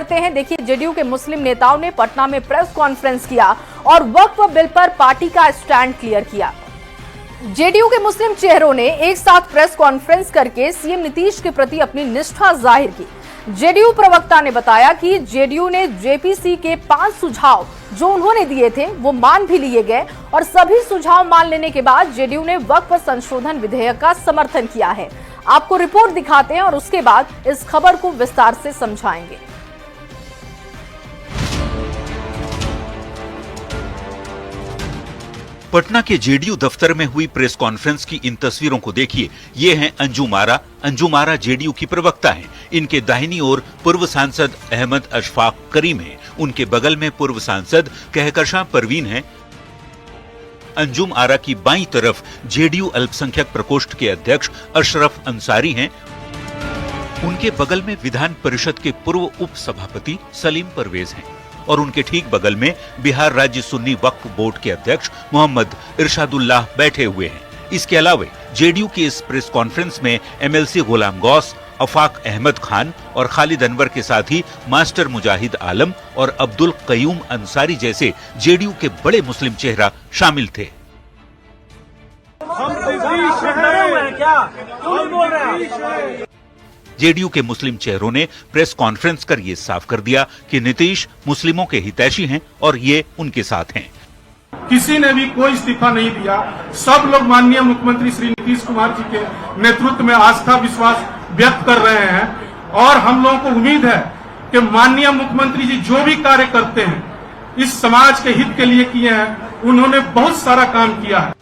करते हैं। देखिए, जेडीयू के मुस्लिम नेताओं ने पटना में प्रेस कॉन्फ्रेंस किया और वक्फ बिल पर पार्टी का स्टैंड क्लियर किया। जेडीयू के मुस्लिम चेहरों ने एक साथ प्रेस कॉन्फ्रेंस करके सीएम नीतीश के प्रति अपनी निष्ठा जाहिर की। जेडीयू प्रवक्ता ने बताया कि जेडीयू ने जेपीसी के 5 सुझाव जो उन्होंने दिए थे वो मान भी लिए गए और सभी सुझाव मान लेने के बाद जेडीयू ने वक्फ संशोधन विधेयक का समर्थन किया है। आपको रिपोर्ट दिखाते हैं और उसके बाद इस खबर को विस्तार से समझाएंगे। पटना के जेडीयू दफ्तर में हुई प्रेस कॉन्फ्रेंस की इन तस्वीरों को देखिए। ये हैं अंजुम आरा जेडीयू की प्रवक्ता हैं। इनके दाहिनी ओर पूर्व सांसद अहमद अशफाक करीम हैं। उनके बगल में पूर्व सांसद कहकशां परवीन हैं। अंजुम आरा की बाईं तरफ जेडीयू अल्पसंख्यक प्रकोष्ठ के अध्यक्ष अशरफ अंसारी हैं। उनके बगल में विधान परिषद के पूर्व उप सभापति सलीम परवेज हैं और उनके ठीक बगल में बिहार राज्य सुन्नी वक्फ बोर्ड के अध्यक्ष मोहम्मद इरशादुल्लाह बैठे हुए हैं। इसके अलावा जेडीयू की इस प्रेस कॉन्फ्रेंस में एमएलसी गुलाम गौस, अफाक अहमद खान और खालिद अनवर के साथ ही मास्टर मुजाहिद आलम और अब्दुल कयूम अंसारी जैसे जेडीयू के बड़े मुस्लिम चेहरा शामिल थे। जेडीयू के मुस्लिम चेहरों ने प्रेस कॉन्फ्रेंस कर ये साफ कर दिया कि नीतीश मुस्लिमों के हितैषी हैं और ये उनके साथ हैं। किसी ने भी कोई इस्तीफा नहीं दिया। सब लोग माननीय मुख्यमंत्री श्री नीतीश कुमार जी के नेतृत्व में आस्था विश्वास व्यक्त कर रहे हैं और हम लोगों को उम्मीद है कि माननीय मुख्यमंत्री जी जो भी कार्य करते हैं इस समाज के हित के लिए किए हैं। उन्होंने बहुत सारा काम किया है।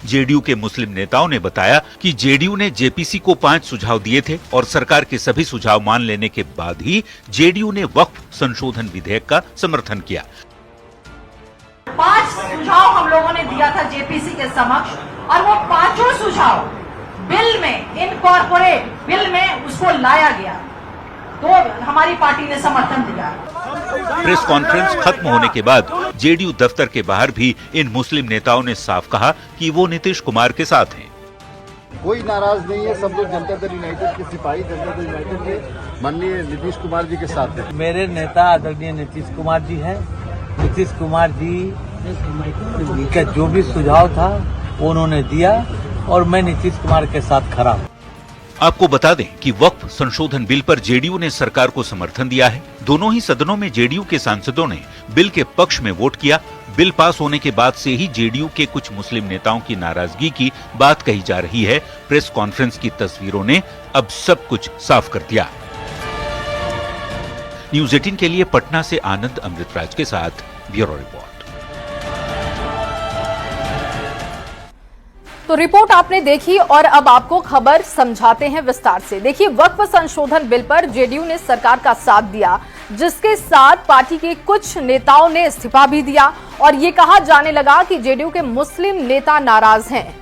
जेडीयू के मुस्लिम नेताओं ने बताया कि जेडीयू ने जेपीसी को 5 सुझाव दिए थे और सरकार के सभी सुझाव मान लेने के बाद ही जेडीयू ने वक्फ संशोधन विधेयक का समर्थन किया। 5 सुझाव हम लोगों ने दिया था जेपीसी के समक्ष और वो 5 सुझाव बिल में इनकॉर्पोरेट बिल में उसको लाया गया तो हमारी पार्टी ने समर्थन दिया। प्रेस कॉन्फ्रेंस खत्म होने के बाद जेडीयू दफ्तर के बाहर भी इन मुस्लिम नेताओं ने साफ कहा कि वो नीतीश कुमार के साथ हैं। कोई नाराज नहीं है। सब लोग जनता दल यूनाइटेड के सिपाही, जनता दल यूनाइटेड के माननीय नीतीश कुमार जी के साथ हैं। मेरे नेता आदरणीय नीतीश कुमार जी हैं। नीतीश कुमार जी का जो भी सुझाव था वो उन्होंने दिया और मैं नीतीश कुमार के साथ खड़ा हूँ। आपको बता दें कि वक्फ संशोधन बिल पर जेडीयू ने सरकार को समर्थन दिया है। दोनों ही सदनों में जेडीयू के सांसदों ने बिल के पक्ष में वोट किया। बिल पास होने के बाद से ही जेडीयू के कुछ मुस्लिम नेताओं की नाराजगी की बात कही जा रही है। प्रेस कॉन्फ्रेंस की तस्वीरों ने अब सब कुछ साफ कर दिया। न्यूज़ 18 के लिए पटना से आनंद अमृतराज के साथ ब्यूरो रिपोर्ट। तो रिपोर्ट आपने देखी और अब आपको खबर समझाते हैं विस्तार से। देखिए, वक्फ संशोधन बिल पर जेडीयू ने सरकार का साथ दिया, जिसके साथ पार्टी के कुछ नेताओं ने इस्तीफा भी दिया और ये कहा जाने लगा कि जेडीयू के मुस्लिम नेता नाराज हैं।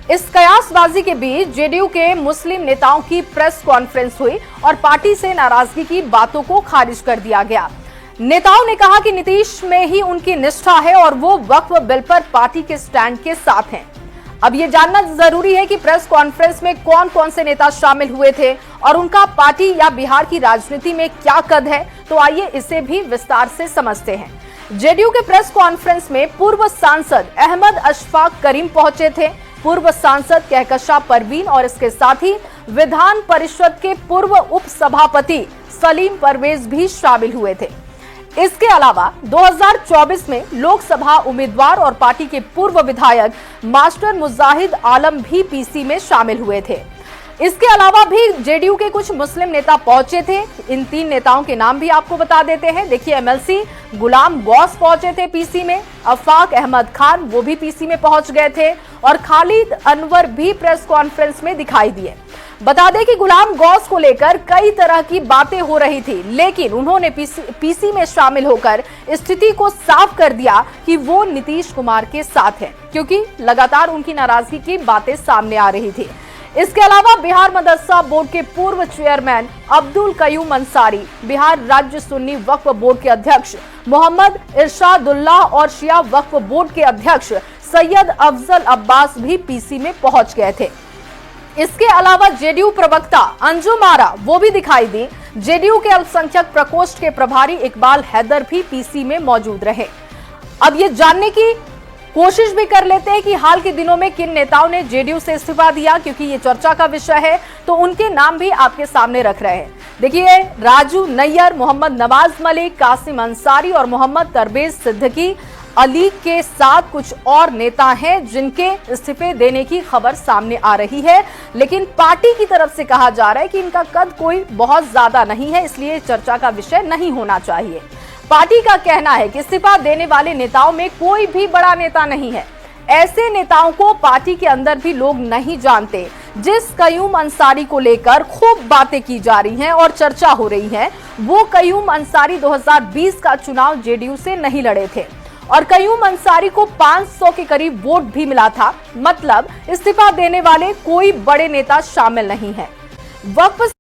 इस कयासबाजी के बीच जेडीयू के मुस्लिम नेताओं की प्रेस कॉन्फ्रेंस हुई और पार्टी से नाराजगी की बातों को खारिज कर दिया गया। नेताओं ने कहा कि नीतीश में ही उनकी निष्ठा है और वो वक्फ बिल पर पार्टी के स्टैंड के साथ हैं। अब ये जानना जरूरी है कि प्रेस कॉन्फ्रेंस में कौन कौन से नेता शामिल हुए थे और उनका पार्टी या बिहार की राजनीति में क्या कद है। तो आइए इसे भी विस्तार से समझते हैं। जेडीयू के प्रेस कॉन्फ्रेंस में पूर्व सांसद अहमद अशफाक करीम पहुंचे थे। पूर्व सांसद कहकशां परवीन और इसके साथ ही विधान परिषद के पूर्व उप सभापति सलीम परवेज भी शामिल हुए थे। इसके अलावा 2024 में लोकसभा उम्मीदवार और पार्टी के पूर्व विधायक मास्टर मुजाहिद आलम भी पीसी में शामिल हुए थे। इसके अलावा भी जेडीयू के कुछ मुस्लिम नेता पहुंचे थे। इन 3 नेताओं के नाम भी आपको बता देते हैं। देखिए, एमएलसी गुलाम गौस पहुंचे थे पीसी में, अफाक अहमद खान वो भी पीसी में पहुंच गए थे और खालिद अनवर भी प्रेस कॉन्फ्रेंस में दिखाई दिए। बता दें कि गुलाम गौस को लेकर कई तरह की बातें हो रही थी, लेकिन उन्होंने पीसी में शामिल होकर स्थिति को साफ कर दिया कि वो नीतीश कुमार के साथ हैं, क्योंकि लगातार उनकी नाराजगी की बातें सामने आ रही थी। इसके अलावा बिहार मदरसा बोर्ड के पूर्व चेयरमैन अब्दुल कयूम अंसारी, बिहार राज्य सुन्नी वक्फ बोर्ड के अध्यक्ष मोहम्मद इरशादुल्लाह और शिया वक्फ बोर्ड के अध्यक्ष सैयद अफजल अब्बास भी पीसी में पहुंच गए थे। इसके अलावा जेडीयू प्रवक्ता अंजुम आरा वो भी दिखाई दी। जेडीयू के अल्पसंख्यक प्रकोष्ठ के प्रभारी इकबाल हैदर भी पीसी में मौजूद रहे। अब ये जानने की कोशिश भी कर लेते हैं कि हाल के दिनों में किन नेताओं ने जेडीयू से इस्तीफा दिया, क्योंकि ये चर्चा का विषय है, तो उनके नाम भी आपके सामने रख रहे हैं। देखिए, राजू नैयर, मोहम्मद नवाज मलिक, कासिम अंसारी और मोहम्मद तरबेज सिद्दीकी अली के साथ कुछ और नेता हैं जिनके इस्तीफे देने की खबर सामने आ रही है, लेकिन पार्टी की तरफ से कहा जा रहा है कि इनका कद कोई बहुत ज्यादा नहीं है, इसलिए चर्चा का विषय नहीं होना चाहिए। पार्टी का कहना है कि इस्तीफा देने वाले नेताओं में कोई भी बड़ा नेता नहीं है। ऐसे नेताओं को पार्टी के अंदर भी लोग नहीं जानते। जिस कयूम अंसारी को लेकर खूब बातें की जा रही हैं और चर्चा हो रही है, वो कयूम अंसारी 2020 का चुनाव जेडीयू से नहीं लड़े थे और कयूम अंसारी को 500 के करीब वोट भी मिला था। मतलब इस्तीफा देने वाले कोई बड़े नेता शामिल नहीं है। वक्फ